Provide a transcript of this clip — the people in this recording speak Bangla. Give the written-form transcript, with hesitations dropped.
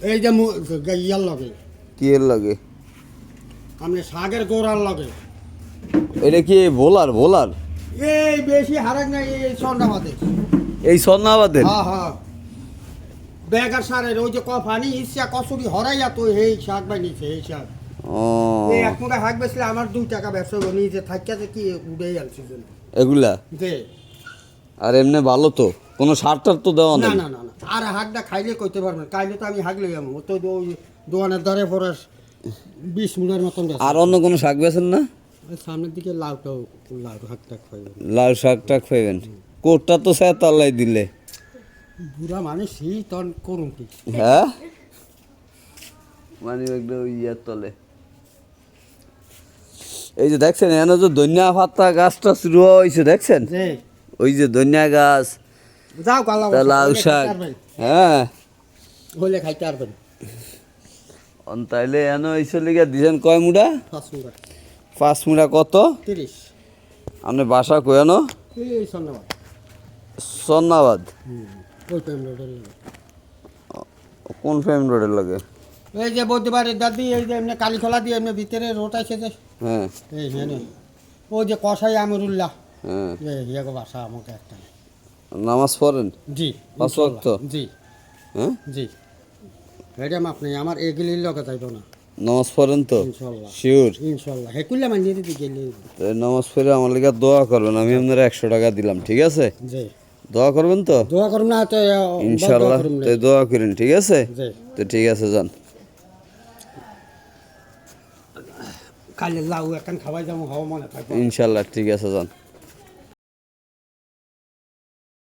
এই যে ইয়ার লগে কি এর লাগে? আপনি শাকের গোড়ার লগে এটা কি বোলার বোলার? এই বেশি হারাক নাই এই সন্ধ্যাবাদে। এই সন্নাবাদের? হ্যাঁ হ্যাঁ বেগার সারের ওই যে কফানি ইচ্ছা কসুরি হরাইয়া তো এই শাক বাই নিছে এই শাক। ও এই এক মুঠা শাক বেচলে আমার 2 টাকা ব্যবসা হলো নিজে থাকিয়াছে কি উড়েই আনছি এগুলা? যে আর এমনি ভালো তো, কোনো সার টার তো দেওয়া না নেই? না না না আর হাগটা খাইলে কইতে পারবেন কাইলে তো আমি হাগলে যাবো তো ওই দোকানের দ্বারে পরে 20 মিটার মতন আর অন্য কোনো শাক বেছেন না? সামনের দিকে লাউটাও লাউ হাগটা খাইবেন। লাল শাক টাক খাইবেন? কোটটা তো স্যার তাল্লাই দিলে। বুড়া মানুষ সেই তখন করুন কি। হ্যাঁ মানে একদম ইয়ার তলে। এই যে দেখছেন এখানে যে ধনিয়া পাতা গাছটা শুরু হয়েছে দেখছেন? যে ওই যে ধনিয়া গাছ, যাও কালা লাউ শাক। হ্যাঁ হইলে খাইতে পারবেন। তাইলে এনে হয়েছে লিগা দিছেন কয় মুড়া? 5 মিটার 5 মুড়া কত? 30 আপনি বাসা কয়ানো? এই সন্ধ্যাবাদ সন্নাবাদ? ওই টাইম রোডের কোন ফেম রোডের লাগে? এই যে বৌদ্ধবাড়ির দাদি এই যে এমনি কালীখোলা দিয়ে এমনি ভিতরে রোড আছে যে হ্যাঁ এই হেনে ওই যে কসাই আমরুল্লাহ হ্যাঁ। এই হিয়াগো বাসা আমাকে একটা। নামাজ পড়েন? জি 5 ওয়াক্ত? জি হ্যাঁ জি ম্যাডাম আপনি আমার এগুলির লগে যাইব না নামাজ পড়েন তো? ইনশাল্লাহ শিওর? ইনশাল্লাহ হেকুল্লা মানিয়ে দিতে গেলে নামাজ পড়ে আমার লিগা দোয়া করবেন, আমি আপনার 100 টাকা দিলাম, ঠিক আছে? জি দোয়া করবেন তো দোয়া করুন না তো ইনশাল্লাহ? তো দোয়া করেন, ঠিক আছে? জি তো ঠিক আছে যান। কালে লাউ এখন খাওয়াই যাবো হওয়া মনে থাকবে ইনশাল্লাহ ঠিক আছে যান।